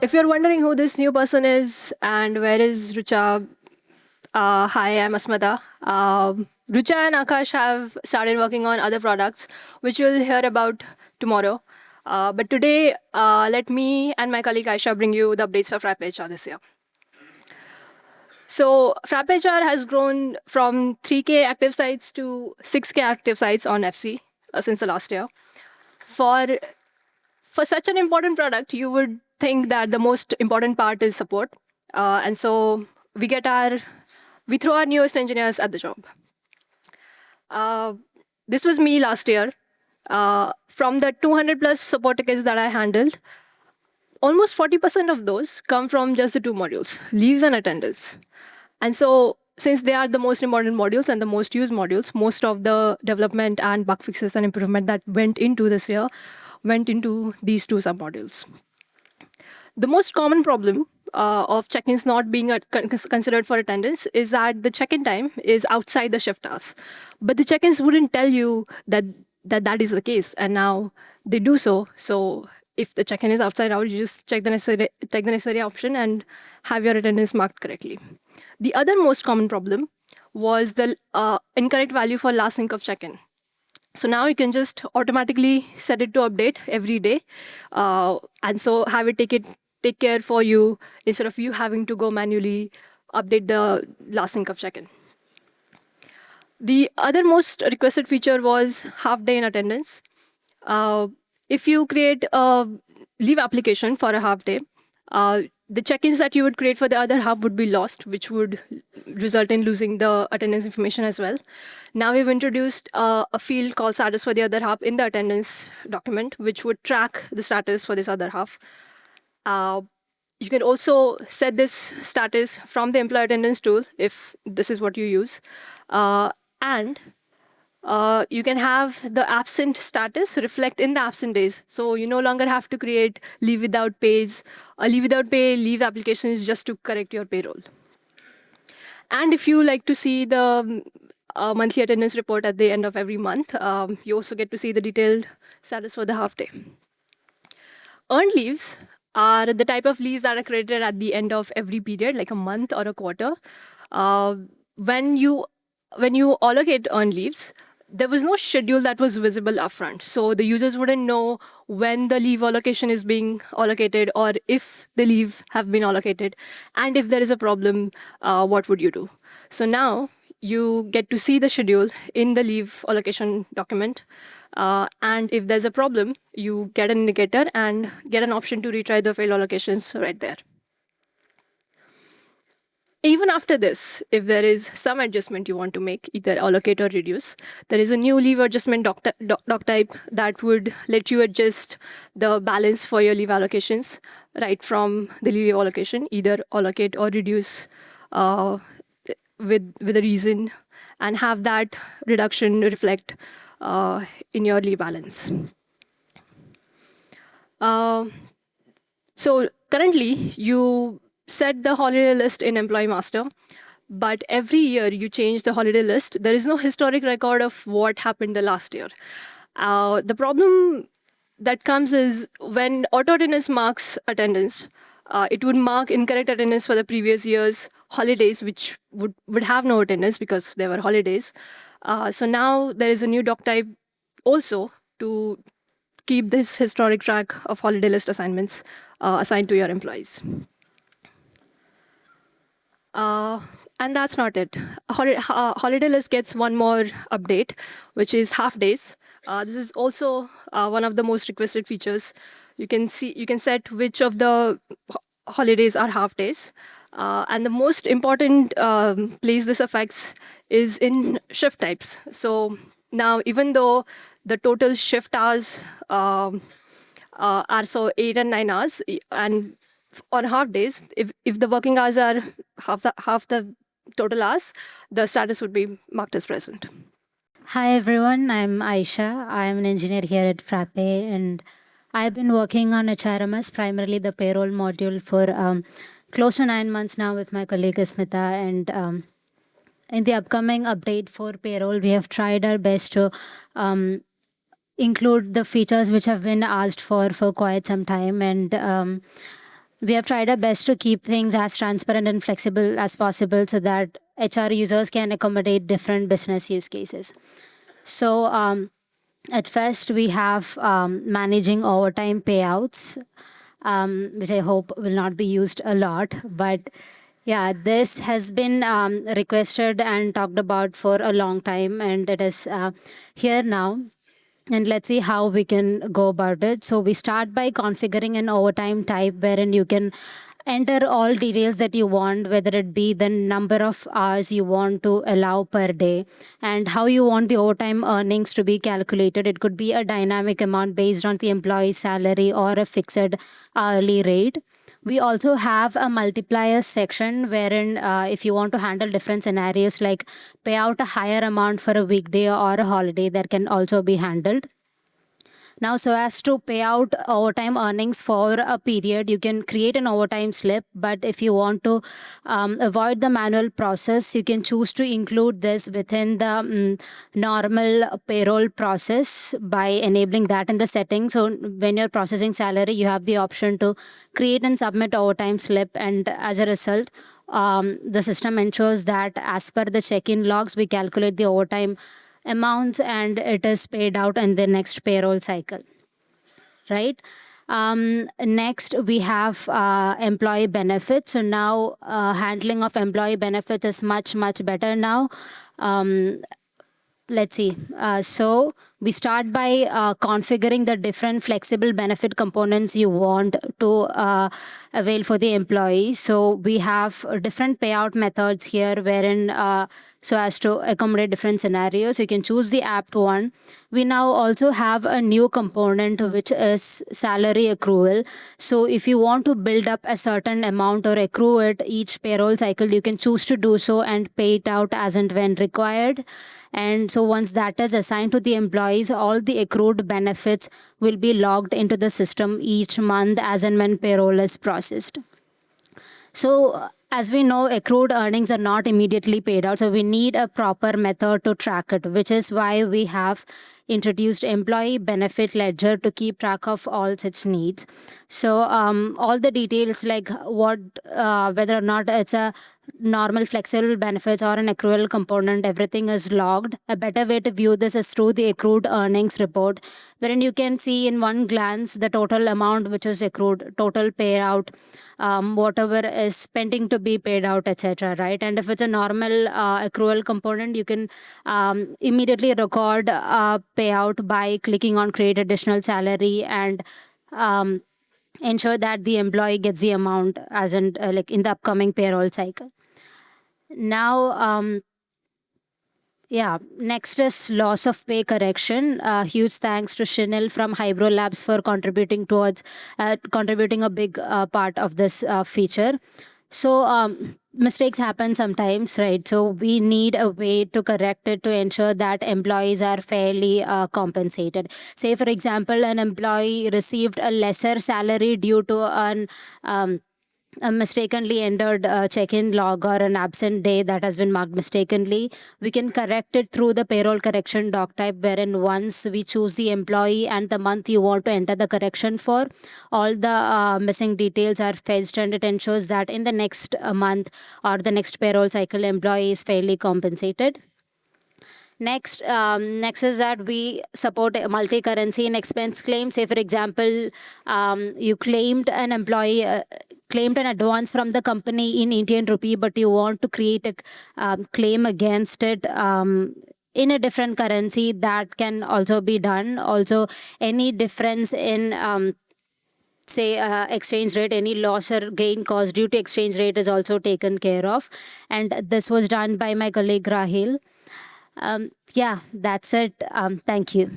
If you're wondering who this new person is and where is Rucha, hi, I'm Asmita. Rucha and Akash have started working on other products, which you'll hear about tomorrow. But today, let me and my colleague Aysha bring you the updates for Frappe HR this year. So Frappe HR has grown from 3K active sites to 6K active sites on FC since the last year. For such an important product, you would think that the most important part is support. And so we throw our newest engineers at the job. This was me last year. From the 200 plus support tickets that I handled, almost 40% of those come from just the two modules, leaves and attendance. And so since they are the most important modules and the most used modules, most of the development and bug fixes and improvement that went into this year went into these two submodules. The most common problem of check-ins not being considered for attendance is that the check-in time is outside the shift hours. But the check-ins wouldn't tell you that is the case, and now they do so. So if the check-in is outside hours, you just check the necessary option and have your attendance marked correctly. The other most common problem was the incorrect value for last sync of check-in. So now you can just automatically set it to update every day, and so have it take care for you instead of you having to go manually update the last sync of check-in. The other most requested feature was half-day in attendance. If you create a leave application for a half-day, the check-ins that you would create for the other half would be lost, which would result in losing the attendance information as well. Now we've introduced a field called status for the other half in the attendance document, which would track the status for this other half. You can also set this status from the employee attendance tool if this is what you use. And you can have the absent status reflect in the absent days. So you no longer have to create leave without pays, leave without pay, leave applications just to correct your payroll. And if you like to see the monthly attendance report at the end of every month, you also get to see the detailed status for the half day. Earned leaves are the type of leaves that are credited at the end of every period, like a month or a quarter. When you allocate earned leaves, there was no schedule that was visible upfront. So the users wouldn't know when the leave allocation is being allocated or if the leave have been allocated. And if there is a problem, what would you do? So now you get to see the schedule in the leave allocation document. And if there's a problem, you get an indicator and get an option to retry the failed allocations right there. Even after this, if there is some adjustment you want to make, either allocate or reduce, there is a new leave adjustment doc type that would let you adjust the balance for your leave allocations right from the leave allocation, either allocate or reduce with a reason, and have that reduction reflect in your leave balance. So currently, you set the holiday list in Employee Master, but every year you change the holiday list. There is no historic record of what happened the last year. The problem that comes is when auto attendance marks attendance, it would mark incorrect attendance for the previous year's holidays, which would have no attendance because they were holidays. So now there is a new doc type also to keep this historic track of holiday list assignments assigned to your employees. And that's not it. Holiday list gets one more update, which is half days. This is also one of the most requested features. You can set which of the holidays are half days. And the most important place this affects is in shift types. So now, even though the total shift hours are so 8 and 9 hours, and on half days, if the working hours are half the total hours, the status would be marked as present. Hi everyone, I'm Aysha. I'm an engineer here at Frappe, and I've been working on HRMS, primarily the payroll module, for close to 9 months now with my colleague Asmita. And in the upcoming update for payroll, we have tried our best to include the features which have been asked for quite some time. And We have tried our best to keep things as transparent and flexible as possible so that HR users can accommodate different business use cases. So at first, we have managing overtime payouts, which I hope will not be used a lot. But yeah, this has been requested and talked about for a long time, and it is here now. And let's see how we can go about it. So we start by configuring an overtime type wherein you can enter all details that you want, whether it be the number of hours you want to allow per day and how you want the overtime earnings to be calculated. It could be a dynamic amount based on the employee's salary or a fixed hourly rate. We also have a multiplier section wherein if you want to handle different scenarios like pay out a higher amount for a weekday or a holiday, that can also be handled. Now, so as to pay out overtime earnings for a period, you can create an overtime slip. But if you want to avoid the manual process, you can choose to include this within the normal payroll process by enabling that in the settings. So when you're processing salary, you have the option to create and submit overtime slip. And as a result, the system ensures that as per the check-in logs, we calculate the overtime amounts and it is paid out in the next payroll cycle, right? Next, we have employee benefits. So now handling of employee benefits is much, much better now. Let's see. So we start by configuring the different flexible benefit components you want to avail for the employee. So we have different payout methods here wherein so as to accommodate different scenarios. You can choose the apt one. We now also have a new component which is salary accrual. So if you want to build up a certain amount or accrue it each payroll cycle, you can choose to do so and pay it out as and when required. And so once that is assigned to the employees, all the accrued benefits will be logged into the system each month as and when payroll is processed. So as we know, accrued earnings are not immediately paid out. So we need a proper method to track it, which is why we have introduced employee benefit ledger to keep track of all such needs. So all the details like what, whether or not it's a normal flexible benefits or an accrual component, everything is logged. A better way to view this is through the accrued earnings report, wherein you can see in one glance the total amount which is accrued, total payout, whatever is pending to be paid out, etc. Right? And if it's a normal accrual component, you can immediately record payout by clicking on create additional salary and ensure that the employee gets the amount as in like in the upcoming payroll cycle. Now, yeah, next is loss of pay correction. Huge thanks to Chanel from Hybro Labs for contributing towards contributing a big part of this feature. So mistakes happen sometimes, right? So we need a way to correct it to ensure that employees are fairly compensated. Say, for example, an employee received a lesser salary due to an a mistakenly entered check-in log or an absent day that has been marked mistakenly. We can correct it through the payroll correction doc type, wherein once we choose the employee and the month you want to enter the correction for, all the missing details are fetched and it ensures that in the next month or the next payroll cycle, employee is fairly compensated. Next is that we support a multi-currency and expense claims. Say, for example, you claimed an employee claimed an advance from the company in Indian rupee, but you want to create a claim against it in a different currency, that can also be done. Also, any difference in say exchange rate, any loss or gain caused due to exchange rate is also taken care of. And this was done by my colleague Rahil. Yeah, that's it. Thank you.